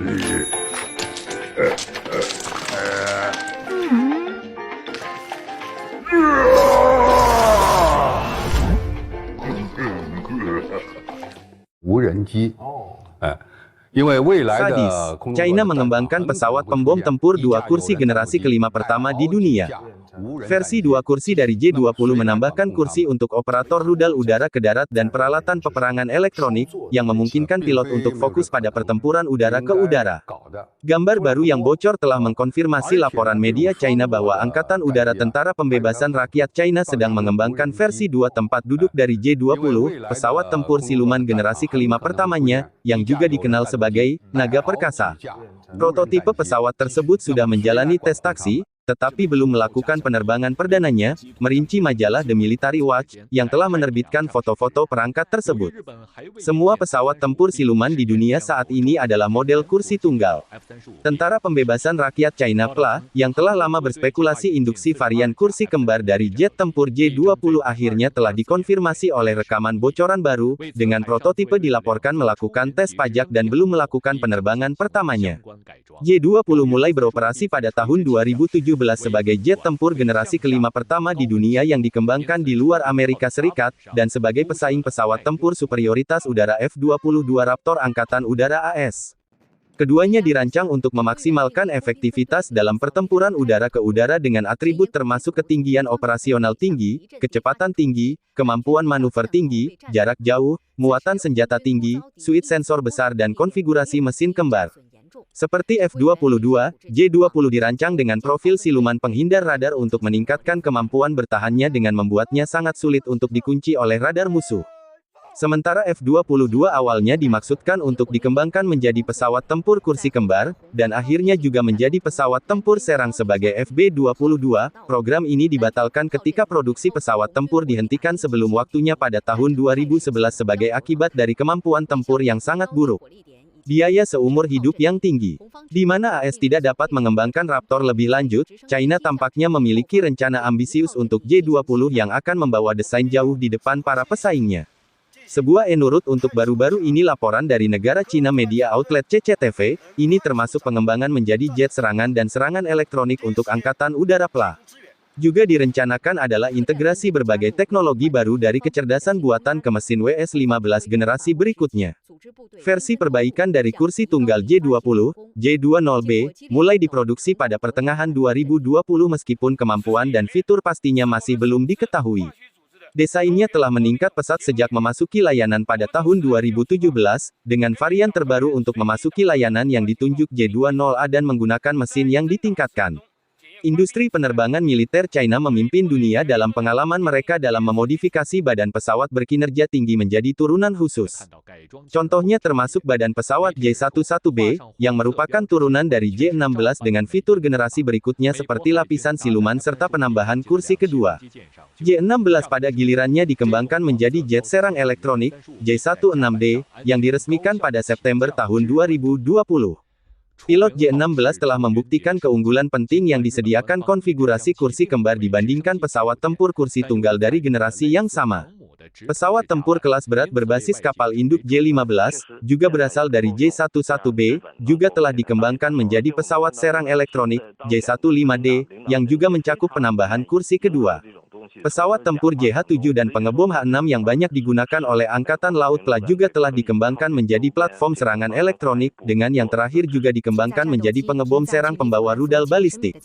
无人机，因为未来的 Sadis, 空中 China 作战 mengembangkan 很可能 pesawat 会 pembom 出现 tempur 一 dua 架 kursi 有人战斗 generasi 机 kelima 还 pertama 好 di 一 dunia. 架无人 Versi 战斗 dua 机 kursi dari J-20 menambahkan kursi untuk operator rudal udara ke darat dan peralatan peperangan elektronik, yang memungkinkan pilot untuk fokus pada pertempuran udara ke udara. 搞的 Gambar baru yang bocor telah mengkonfirmasi laporan media China bahwa Angkatan Udara Tentara Pembebasan Rakyat China sedang mengembangkan versi 2 tempat duduk dari J-20, pesawat tempur siluman generasi kelima pertamanya, yang juga dikenal sebagai Naga Perkasa. Prototipe pesawat tersebut sudah menjalani tes taksi, tetapi belum melakukan penerbangan perdananya, merinci majalah The Military Watch, yang telah menerbitkan foto-foto perangkat tersebut. Semua pesawat tempur siluman di dunia saat ini adalah model kursi tunggal. Tentara Pembebasan Rakyat China PLA, yang telah lama berspekulasi induksi varian kursi kembar dari jet tempur J-20 akhirnya telah dikonfirmasi oleh rekaman bocoran baru, dengan prototipe dilaporkan melakukan tes pajak dan belum melakukan penerbangan pertamanya. J-20 mulai beroperasi pada tahun 2017 sebagai jet tempur generasi kelima pertama di dunia yang dikembangkan di luar Amerika Serikat, dan sebagai pesaing pesawat tempur superioritas udara F-22 Raptor Angkatan Udara AS. Keduanya dirancang untuk memaksimalkan efektivitas dalam pertempuran udara ke udara dengan atribut termasuk ketinggian operasional tinggi, kecepatan tinggi, kemampuan manuver tinggi, jarak jauh, muatan senjata tinggi, suite sensor besar dan konfigurasi mesin kembar. Seperti F-22, J-20 dirancang dengan profil siluman penghindar radar untuk meningkatkan kemampuan bertahannya dengan membuatnya sangat sulit untuk dikunci oleh radar musuh. Sementara F-22 awalnya dimaksudkan untuk dikembangkan menjadi pesawat tempur kursi kembar, dan akhirnya juga menjadi pesawat tempur serang sebagai FB-22, program ini dibatalkan ketika produksi pesawat tempur dihentikan sebelum waktunya pada tahun 2011 sebagai akibat dari kemampuan tempur yang sangat buruk. Biaya seumur hidup yang tinggi. Di mana AS tidak dapat mengembangkan Raptor lebih lanjut, China tampaknya memiliki rencana ambisius untuk J-20 yang akan membawa desain jauh di depan para pesaingnya. Sebuah nurut untuk baru-baru ini laporan dari negara Cina media outlet CCTV, ini termasuk pengembangan menjadi jet serangan dan serangan elektronik untuk Angkatan Udara PLA. Juga direncanakan adalah integrasi berbagai teknologi baru dari kecerdasan buatan ke mesin WS-15 generasi berikutnya. Versi perbaikan dari kursi tunggal J-20, J-20B, mulai diproduksi pada pertengahan 2020 meskipun kemampuan dan fitur pastinya masih belum diketahui. Desainnya telah meningkat pesat sejak memasuki layanan pada tahun 2017, dengan varian terbaru untuk memasuki layanan yang ditunjuk J-20A dan menggunakan mesin yang ditingkatkan. Industri penerbangan militer China memimpin dunia dalam pengalaman mereka dalam memodifikasi badan pesawat berkinerja tinggi menjadi turunan khusus. Contohnya termasuk badan pesawat J-11B, yang merupakan turunan dari J-16 dengan fitur generasi berikutnya seperti lapisan siluman serta penambahan kursi kedua. J-16 pada gilirannya dikembangkan menjadi jet serang elektronik, J-16D, yang diresmikan pada September tahun 2020. Pilot J-16 telah membuktikan keunggulan penting yang disediakan konfigurasi kursi kembar dibandingkan pesawat tempur kursi tunggal dari generasi yang sama. Pesawat tempur kelas berat berbasis kapal induk J-15, juga berasal dari J-11B, juga telah dikembangkan menjadi pesawat serang elektronik, J-15D, yang juga mencakup penambahan kursi kedua. Pesawat tempur JH-7 dan pengebom H-6 yang banyak digunakan oleh Angkatan Laut PLA juga telah dikembangkan menjadi platform serangan elektronik, dengan yang terakhir juga dikembangkan menjadi pengebom serang pembawa rudal balistik.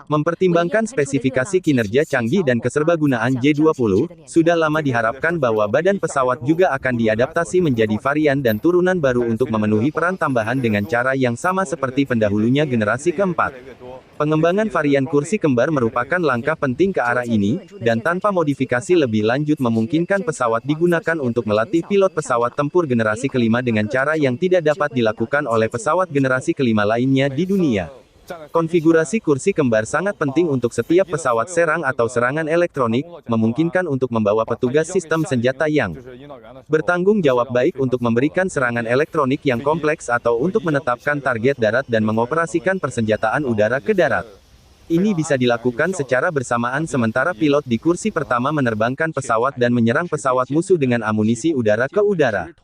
Mempertimbangkan spesifikasi kinerja canggih dan keserbagunaan J-20, sudah lama diharapkan bahwa badan pesawat juga akan diadaptasi menjadi varian dan turunan baru untuk memenuhi peran tambahan dengan cara yang sama seperti pendahulunya generasi keempat. Pengembangan varian kursi kembar merupakan langkah penting ke arah ini, dan tanpa modifikasi lebih lanjut memungkinkan pesawat digunakan untuk melatih pilot pesawat tempur generasi kelima dengan cara yang tidak dapat dilakukan oleh pesawat generasi kelima lainnya di dunia. Konfigurasi kursi kembar sangat penting untuk setiap pesawat serang atau serangan elektronik, memungkinkan untuk membawa petugas sistem senjata yang bertanggung jawab baik untuk memberikan serangan elektronik yang kompleks atau untuk menetapkan target darat dan mengoperasikan persenjataan udara ke darat. Ini bisa dilakukan secara bersamaan sementara pilot di kursi pertama menerbangkan pesawat dan menyerang pesawat musuh dengan amunisi udara ke udara.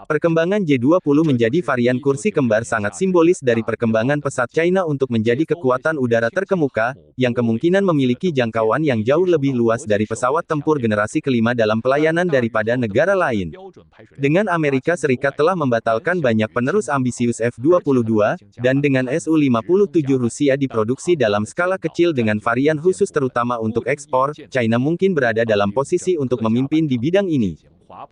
Perkembangan J-20 menjadi varian kursi kembar sangat simbolis dari perkembangan pesat China untuk menjadi kekuatan udara terkemuka, yang kemungkinan memiliki jangkauan yang jauh lebih luas dari pesawat tempur generasi kelima dalam pelayanan daripada negara lain. Dengan Amerika Serikat telah membatalkan banyak penerus ambisius F-22, dan dengan Su-57 Rusia diproduksi dalam skala kecil dengan varian khusus terutama untuk ekspor, China mungkin berada dalam posisi untuk memimpin di bidang ini.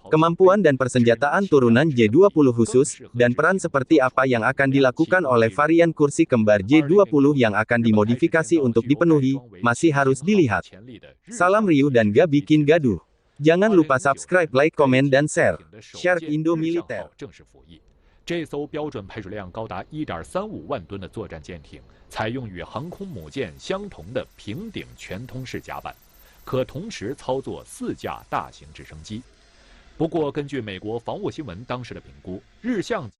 Kemampuan dan persenjataan turunan J-20 khusus, dan peran seperti apa yang akan dilakukan oleh varian kursi kembar J-20 yang akan dimodifikasi untuk dipenuhi, masih harus dilihat. Salam riuh dan gak bikin gaduh. Jangan lupa subscribe, like, komen, dan share. Shark Indo Militer. 这艘标准排水量高达1.35万吨的作战舰艇，采用与航空母舰相同的平顶全通式甲板，可同时操作4架大型直升机。不过，根据美国防务新闻当时的评估，日向